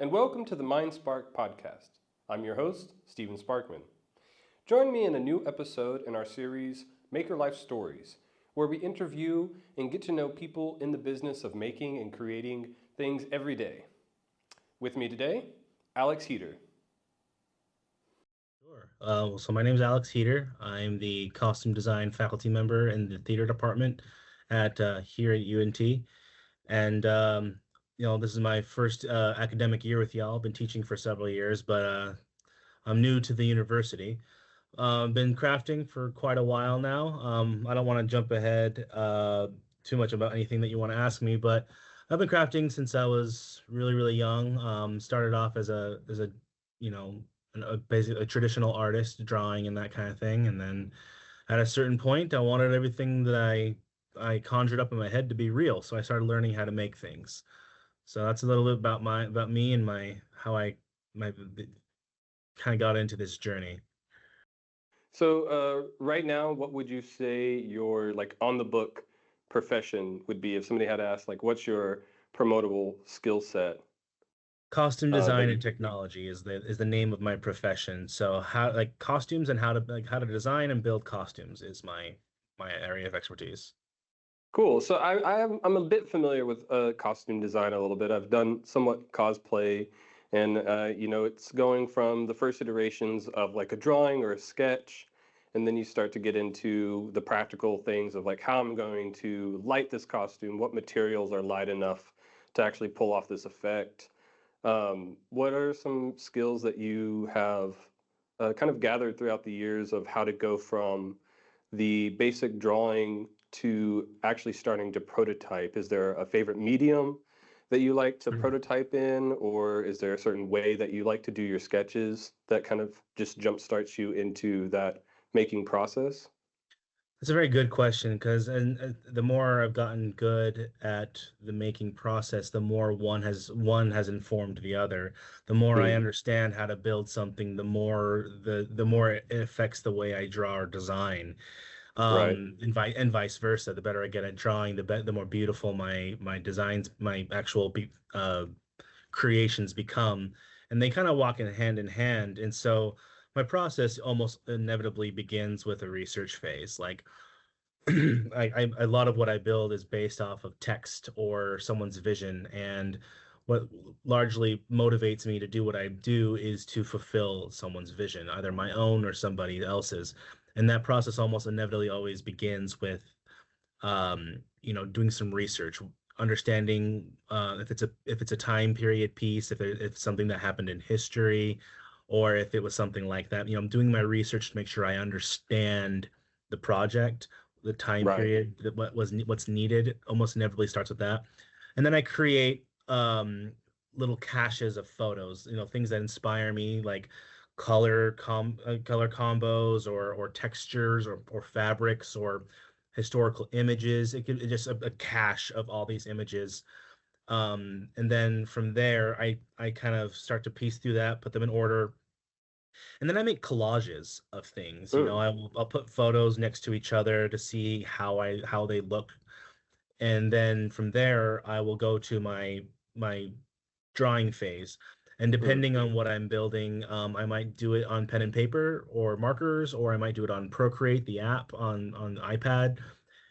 and welcome to the MindSpark podcast. I'm your host, Stephen Sparkman. Join me in a new episode in our series, Maker Life Stories, where we interview and get to know people in the business of making and creating things every day. With me today, Alex Heder. Sure. So my name is Alex Heder. I'm the costume design faculty member in the theater department at here at UNT. And this is my first academic year with y'all. I've been teaching for several years, but I'm new to the university. Been crafting for quite a while now. I don't want to jump ahead too much about anything that you want to ask me, but I've been crafting since I was really, really young. Started off as a you know basically a traditional artist, drawing and that kind of thing, and then at a certain point, I wanted everything that I conjured up in my head to be real. So I started learning how to make things. So that's a little bit about me and my how I my kind of got into this journey. So right now, what would you say your on the book profession would be if somebody had asked what's your promotable skill set Costume that design you and technology is the name of my profession. So how like costumes and how to design and build costumes is my area of expertise. Cool. So I'm a bit familiar with costume design a little bit. I've done somewhat cosplay, and it's going from the first iterations of like a drawing or a sketch, and then you start to get into the practical things of like how I'm going to light this costume, what materials are light enough to actually pull off this effect. What are some skills that you have kind of gathered throughout the years of how to go from the basic drawing to actually starting to prototype? Is there a favorite medium that you like to prototype in, or is there a certain way that you like to do your sketches that kind of just jump starts you into that making process? That's a very good question because and the more I've gotten good at the making process, the more one has informed the other. The more I Mm, understand how to build something, the more it affects the way I draw or design. right. And vice versa. The better I get at drawing, the more beautiful my designs, my actual creations become, and they kind of walk in hand. And so my process almost inevitably begins with a research phase. Like a lot of what I build is based off of text or someone's vision, and what largely motivates me to do what I do is to fulfill someone's vision, either my own or somebody else's. And that process almost inevitably always begins with doing some research, understanding if it's a time period piece, if it's something that happened in history, or if it was something like that. I'm doing my research to make sure I understand the project, the time Right. period, what's needed. Almost inevitably starts with that, and then I create little caches of photos, things that inspire me, like color combos or textures or fabrics or historical images. It's just a cache of all these images. And then from there, I kind of start to piece through that, put them in order, and then I make collages of things. Mm, I'll put photos next to each other to see how they look, and then from there I will go to my drawing phase. And mm, depending on what I'm building, I might do it on pen and paper or markers, or I might do it on Procreate, the app on iPad.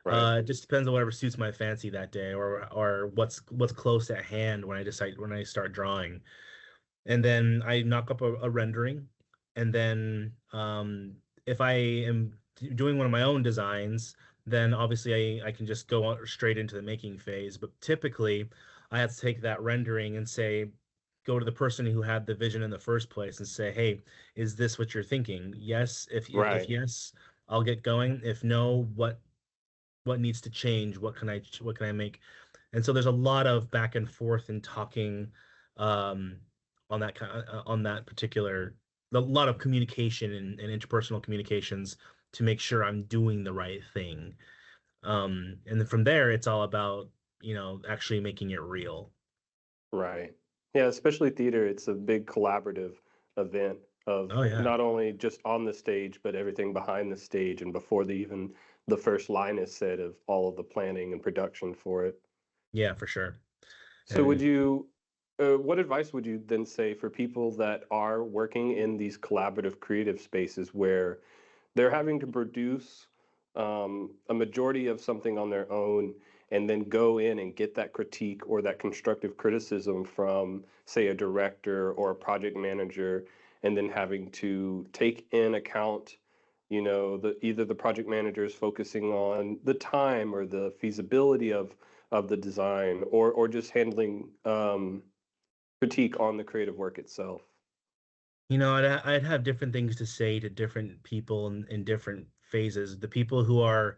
right. It just depends on whatever suits my fancy that day, or what's close at hand when I start drawing. And then I knock up a rendering, and then if I am doing one of my own designs, then obviously I can just go straight into the making phase. But typically, I have to take that rendering and go to the person who had the vision in the first place and say, hey, is this what you're thinking? Yes. If Right. yes, I'll get going. If no, what needs to change? What can I make? And so there's a lot of back and forth and talking um, on that particular, a lot of communication and interpersonal communications to make sure I'm doing the right thing. And then from there, it's all about actually making it real. Right. Yeah, especially theater, it's a big collaborative event of Oh yeah, not only just on the stage, but everything behind the stage and before even the first line is said of all of the planning and production for it. yeah, for sure. So would And you what advice would you then say for people that are working in these collaborative creative spaces where they're having to produce a majority of something on their own and then go in and get that critique or that constructive criticism from, say, a director or a project manager, and then having to take in account, either the project manager is focusing on the time or the feasibility of the design, or just handling critique on the creative work itself. I'd have different things to say to different people in different phases. The people who are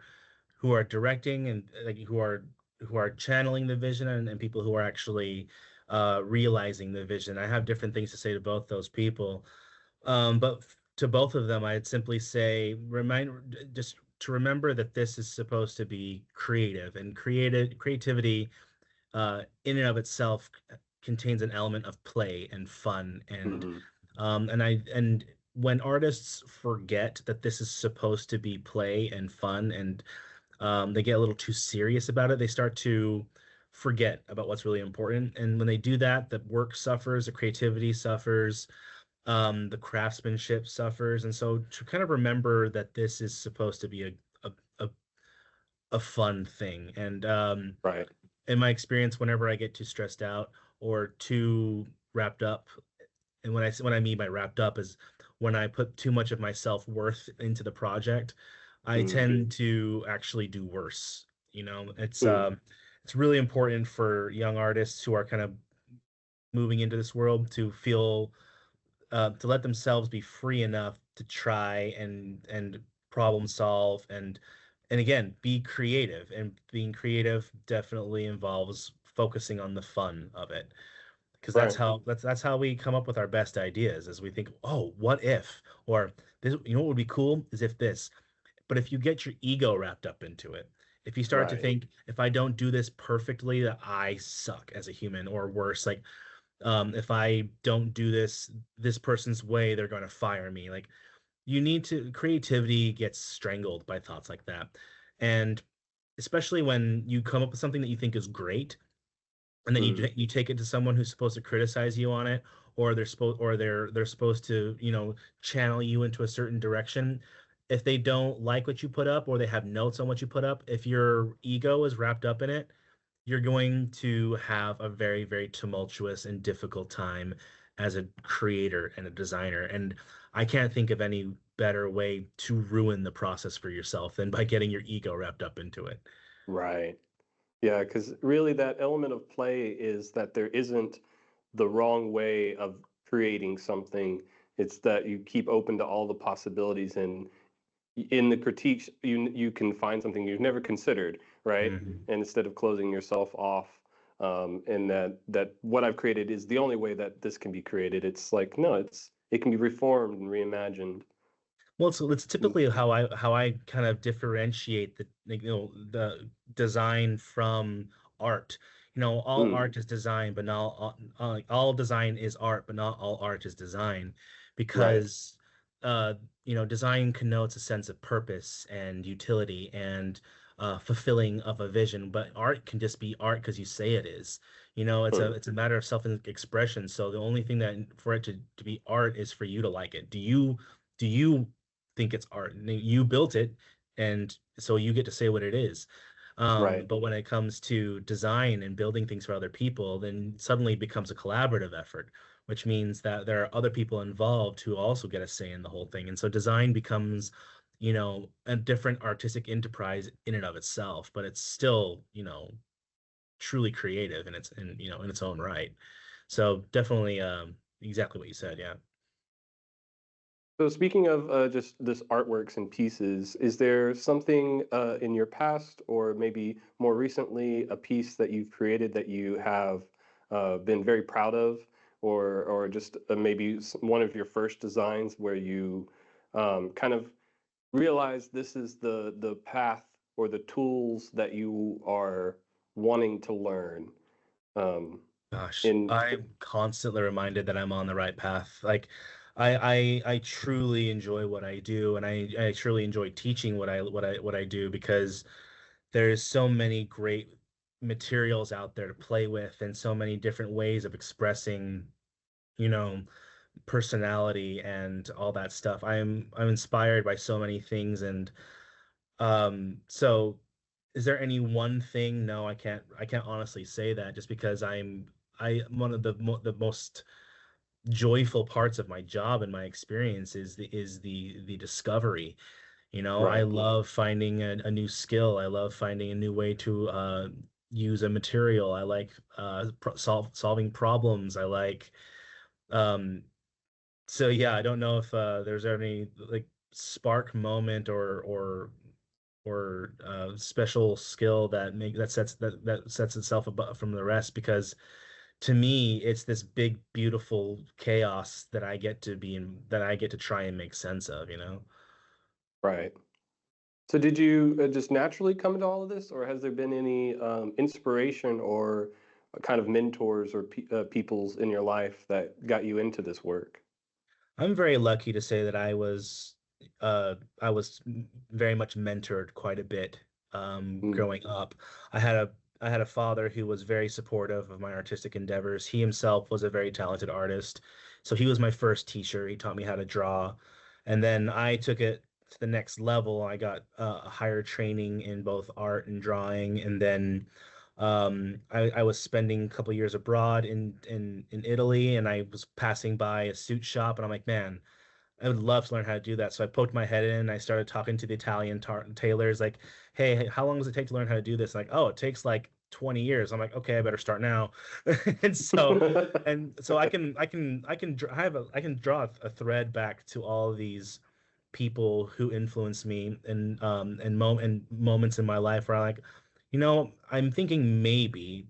directing and like who are channeling the vision, and people who are actually realizing the vision. I have different things to say to both those people. But to both of them, I'd simply say just to remember that this is supposed to be creative, and creativity in and of itself contains an element of play and fun, Hmm. and when artists forget that this is supposed to be play and fun, and they get a little too serious about it, they start to forget about what's really important. And when they do that, the work suffers, the creativity suffers, the craftsmanship suffers. And so to kind of remember that this is supposed to be a a, a fun thing. And Right. in my experience, whenever I get too stressed out or too wrapped up, and when I mean by wrapped up is when I put too much of my self-worth into the project, I Mm-hmm. tend to actually do worse. It's Mm. it's really important for young artists who are kind of moving into this world to feel to let themselves be free enough to try and problem solve, and again be creative. And being creative definitely involves focusing on the fun of it, because that's Right. how that's how we come up with our best ideas, as we think, oh, what if, or this, what would be cool is if this. But if you get your ego wrapped up into it, if you start to Right. think, if I don't do this perfectly, that I suck as a human, or worse, like if I don't do this person's way, they're going to fire me. Like, creativity gets strangled by thoughts like that. And especially when you come up with something that you think is great, and then Mm. you take it to someone who's supposed to criticize you on it, or they're supposed to, channel you into a certain direction. If they don't like what you put up, or they have notes on what you put up, if your ego is wrapped up in it, you're going to have a very, very tumultuous and difficult time as a creator and a designer. And I can't think of any better way to ruin the process for yourself than by getting your ego wrapped up into it. Right. Yeah, because really that element of play is that there isn't the wrong way of creating something. It's that you keep open to all the possibilities, and in the critiques, you can find something you've never considered, right? Mhm. And instead of closing yourself off, and that what I've created is the only way that this can be created. It's like, no, it can be reformed and reimagined. Well, it's Mm. typically how I kind of differentiate the design from art. All Mm. art is design, but not all design is art, but not all art is design, Right. because design connotes a sense of purpose and utility and fulfilling of a vision. But art can just be art because you say it is. It's a Mm. it's a matter of self-expression. So the only thing that for it to be art is for you to like it. Do you think it's art? And you built it, and so you get to say what it is. Right. But when it comes to design and building things for other people, then suddenly it becomes a collaborative effort, which means that there are other people involved who also get a say in the whole thing. And so design becomes, a different artistic enterprise in and of itself, but it's still, truly creative in its own right. So definitely, exactly what you said. Yeah. So speaking of just this artworks and pieces, is there something in your past or maybe more recently a piece that you've created that you have been very proud of, or just maybe one of your first designs where you kind of realize this is the path or the tools that you are wanting to learn um, Gosh, in I'm constantly reminded that I'm on the right path. Like, I truly enjoy what I do, and I truly enjoy teaching what I do, because there's so many great materials out there to play with and so many different ways of expressing, you know, personality and all that stuff. I'm inspired by so many things. And so is there any one thing? No, I can't honestly say that, just because I one of the most joyful parts of my job and my experience is the discovery. I Right. love finding a new skill. I love finding a new way to use a material. I like solving problems. I like um, so yeah, I don't know if there's any like spark moment or special skill that sets itself above from the rest, because to me it's this big beautiful chaos that I get to be in, that I get to try and make sense of, you know. Right. So did you just naturally come into all of this, or has there been any inspiration or kind of mentors or peoples in your life that got you into this work? I'm very lucky to say that I was very much mentored quite a bit Mm, growing up. I had a father who was very supportive of my artistic endeavors. He himself was a very talented artist, so he was my first teacher. He taught me how to draw, and then I took it to the next level. I got a higher training in both art and drawing, and then I was spending a couple years abroad in Italy, and I was passing by a suit shop, and I'm like, man, I would love to learn how to do that. So I poked my head in and I started talking to the Italian tailors, like, hey, how long does it take to learn how to do this? Like, oh, it takes like 20 years. I'm like, okay, I better start now. And so I can draw a thread back to all of these people who influenced me and moments in my life where I like, I'm thinking maybe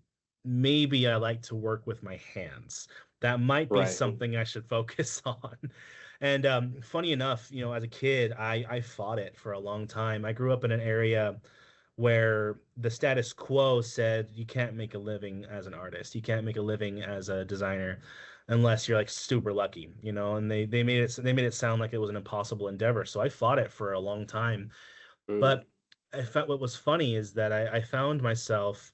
I like to work with my hands. That might be Right. something I should focus on. And funny enough, as a kid, I fought it for a long time. I grew up in an area where the status quo said you can't make a living as an artist. You can't make a living as a designer unless you're like super lucky, and they made it sound like it was an impossible endeavor. So I fought it for a long time. Mm, But I felt what was funny is that I found myself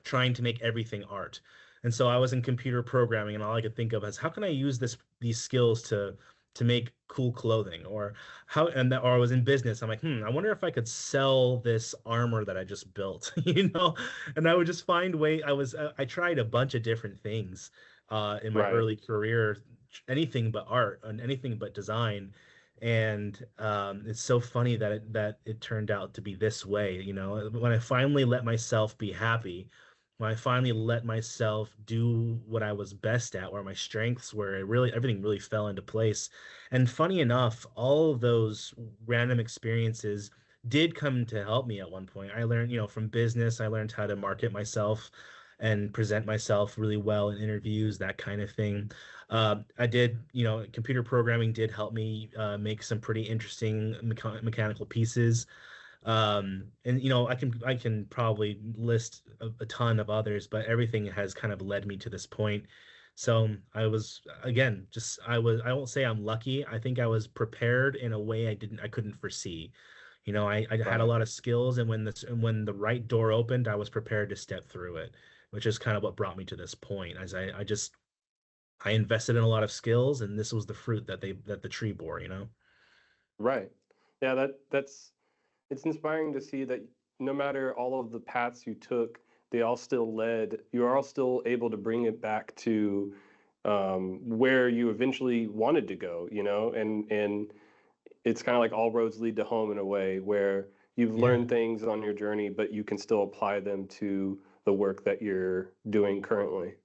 trying to make everything art. And so I was in computer programming, and all I could think of is how can I use these skills to make cool clothing, or I was in business. I'm like, I wonder if I could sell this armor that I just built, And I would just find I tried a bunch of different things in my right. early career, anything but art and anything but design. And it's so funny that it turned out to be this way, when I finally let myself be happy, when I finally let myself do what I was best at, where my strengths were, everything really fell into place. And funny enough, all of those random experiences did come to help me at one point. I learned, from business, I learned how to market myself and present myself really well in interviews, that kind of thing. I did, computer programming did help me make some pretty interesting mechanical pieces. And I can probably list a ton of others, but everything has kind of led me to this point. So I was again, just I won't say I'm lucky. I think I was prepared in a way I couldn't foresee. I had a Right. lot of skills, and when the right door opened, I was prepared to step through it, which is kind of what brought me to this point. As I invested in a lot of skills, and this was the fruit that the tree bore. Right. Yeah, that's it's inspiring to see that no matter all of the paths you took, you are all still able to bring it back to where you eventually wanted to go, and it's kind of like all roads lead to home in a way where you've Yeah. learned things on your journey, but you can still apply them to the work that you're doing currently.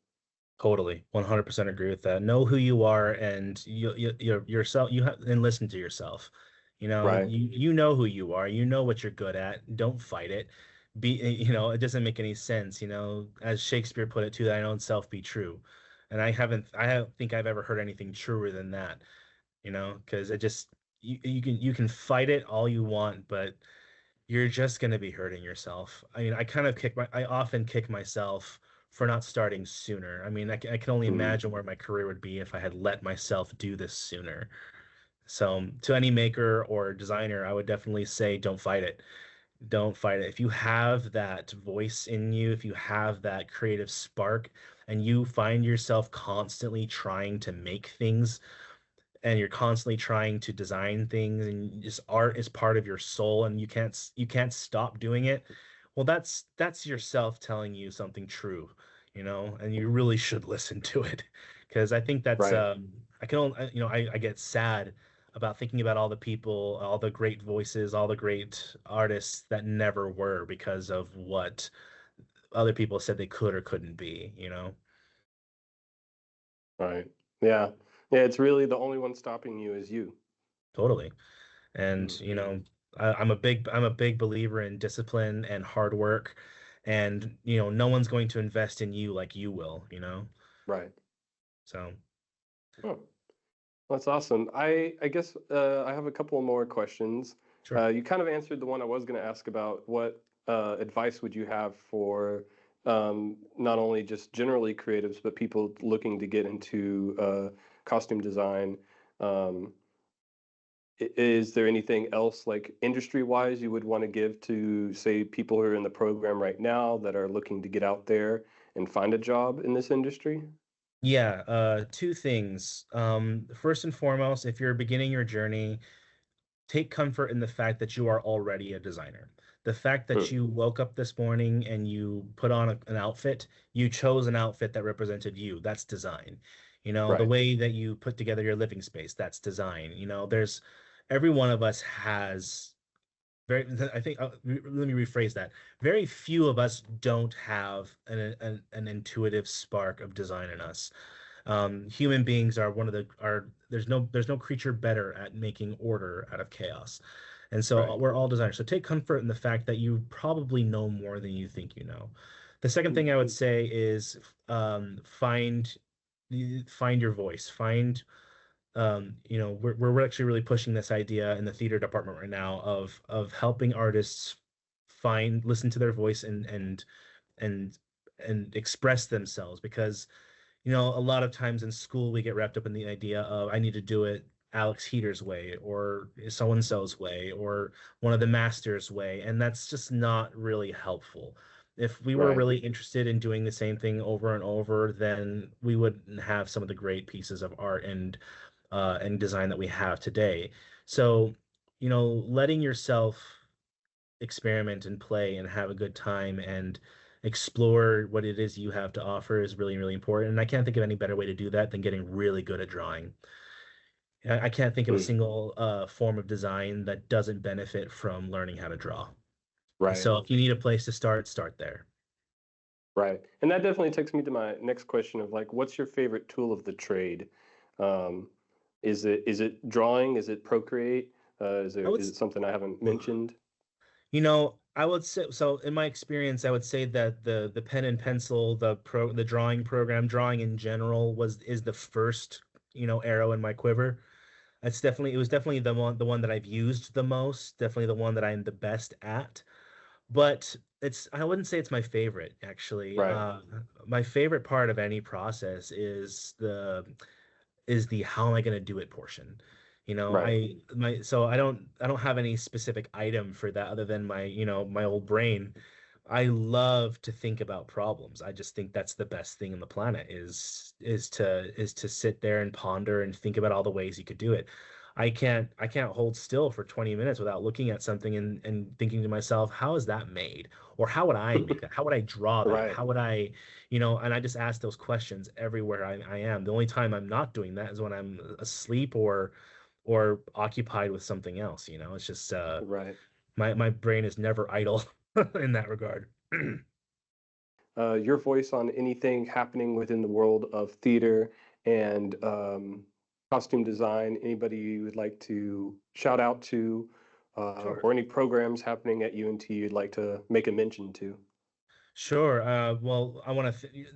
Totally, 100% agree with that. Know who you are, and you're yourself. And listen to yourself. Right. You know who you are. You know what you're good at. Don't fight it. It doesn't make any sense. As Shakespeare put it, to thine own self be true. And I don't think I've ever heard anything truer than that. Because it just you can fight it all you want, but you're just going to be hurting yourself. I mean, I often kick myself for not starting sooner. I mean, I can only Mm. imagine where my career would be if I had let myself do this sooner. So, to any maker or designer, I would definitely say don't fight it. Don't fight it. If you have that voice in you, if you have that creative spark, and you find yourself constantly trying to make things, and you're constantly trying to design things, and just art is part of your soul, and you can't stop doing it, well, that's yourself telling you something true, and you really should listen to it, because I think that's Right. I can only, I get sad about thinking about all the people, all the great voices, all the great artists that never were because of what other people said they could or couldn't be. Right. Yeah. Yeah. It's really the only one stopping you is you. Totally. And Mm. I'm a big believer in discipline and hard work, and no one's going to invest in you like you will. Right. So Oh, that's awesome. I guess I have a couple more questions. sure. You kind of answered the one I was going to ask about. What advice would you have for not only just generally creatives, but people looking to get into costume design? Um, is there anything else like industry wise you would want to give to, say, people who are in the program right now that are looking to get out there and find a job in this industry? Yeah, two things. First and foremost, if you're beginning your journey, take comfort in the fact that you are already a designer. The fact that Hmm. you woke up this morning and you put on an outfit, you chose an outfit that represented you. That's design. The Right. way that you put together your living space, that's design. There's every one of us has very, I think, let me rephrase that. Very few of us don't have an intuitive spark of design in us. Human beings are one of the are there's no creature better at making order out of chaos. And so Right. we're all designers. So take comfort in the fact that you probably know more than you think you know. The second thing I would say is find your voice. We're actually really pushing this idea in the theater department right now of helping artists listen to their voice and and express themselves, because a lot of times in school we get wrapped up in the idea of I need to do it Alex Heder's way or so and so's way or one of the masters' way, and that's just not really helpful. If we were Right. really interested in doing the same thing over and over, then we wouldn't have some of the great pieces of art and design that we have today. So, letting yourself experiment and play and have a good time and explore what it is you have to offer is really, really important. And I can't think of any better way to do that than getting really good at drawing. I can't think of a Mm. single form of design that doesn't benefit from learning how to draw. Right. So if you need a place to start there. Right. And that definitely takes me to my next question of like, what's your favorite tool of the trade? Um, is it drawing? Is it Procreate? I would, Is it something I haven't mentioned? I would say so. In my experience, I would say that the pen and pencil, the drawing program, drawing in general is the first arrow in my quiver. It was definitely the one that I've used the most, definitely the one that I'm the best at. But I wouldn't say it's my favorite, actually. Right. My favorite part of any process is the how am I going to do it portion. Right. So I don't have any specific item for that other than my old brain. I love to think about problems. I just think that's the best thing on the planet is to sit there and ponder and think about all the ways you could do it. I can't hold still for 20 minutes without looking at something and thinking to myself, how is that made? Or how would I make that? How would I draw that? Right. How would and I just ask those questions everywhere I am. The only time I'm not doing that is when I'm asleep or occupied with something else. It's just Right. my brain is never idle in that regard. Your voice on anything happening within the world of theater and costume design, anybody you would like to shout out to, Sure. or any programs happening at UNT you'd like to make a mention to. Sure. Well,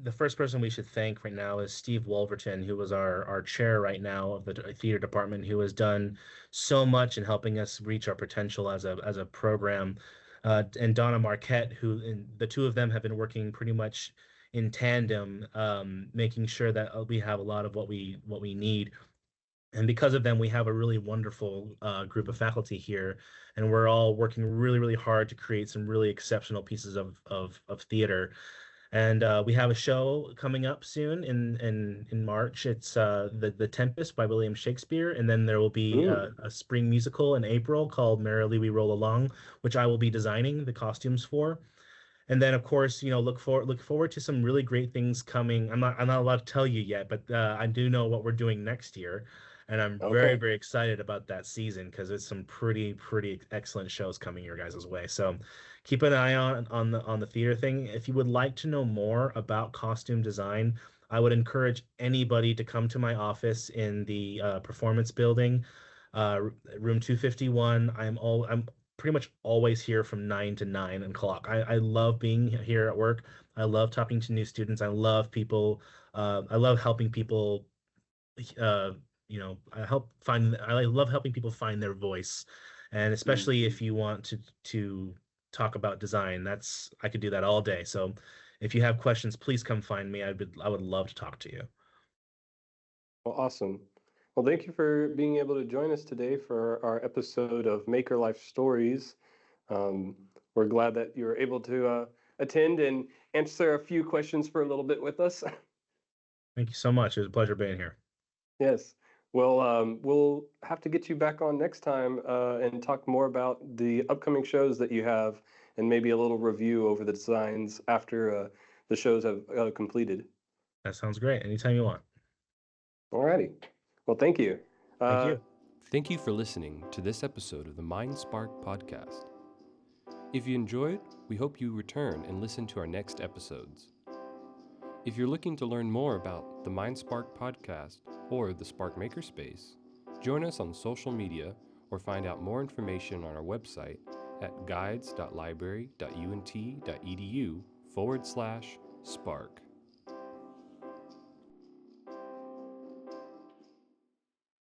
the first person we should thank right now is Steve Wolverton, who was our chair right now of the theater department, who has done so much in helping us reach our potential as a program. And Donna Marquette, and the two of them have been working pretty much in tandem, making sure that we have a lot of what we need. And because of them, we have a really wonderful group of faculty here, and we're all working really, really hard to create some really exceptional pieces of theater. And we have a show coming up soon in March. It's the Tempest by William Shakespeare, and then there will be Mm, a spring musical in April called Merrily We Roll Along, which I will be designing the costumes for. And then, of course, look forward to some really great things coming. I'm not allowed to tell you yet, but I do know what we're doing next year, and I'm very, okay. very excited about that season because it's some pretty excellent shows coming your guys' way. So keep an eye on the theater thing. If you would like to know more about costume design, I would encourage anybody to come to my office in the performance building, room 251. I'm pretty much always here from 9 to 9 o'clock. I love being here at work. I love talking to new students. I love people. I love helping people. Uh, I love helping people find their voice, and especially Mhm. if you want to talk about design, I could do that all day. So, if you have questions, please come find me. I would love to talk to you. Well, awesome. Well, thank you for being able to join us today for our episode of Maker Life Stories. Um, we're glad that you were able to attend and answer a few questions for a little bit with us. Thank you so much. It was a pleasure being here. Yes. Well, we'll have to get you back on next time and talk more about the upcoming shows that you have and maybe a little review over the designs after the shows have completed. That sounds great. Anytime you want. Alrighty. Well, thank you. Thank Uh, you. Thank you for listening to this episode of the MindSpark podcast. If you enjoyed, we hope you return and listen to our next episodes. If you're looking to learn more about the MindSpark podcast or the Spark Makerspace, join us on social media or find out more information on our website at guides.library.unt.edu/spark.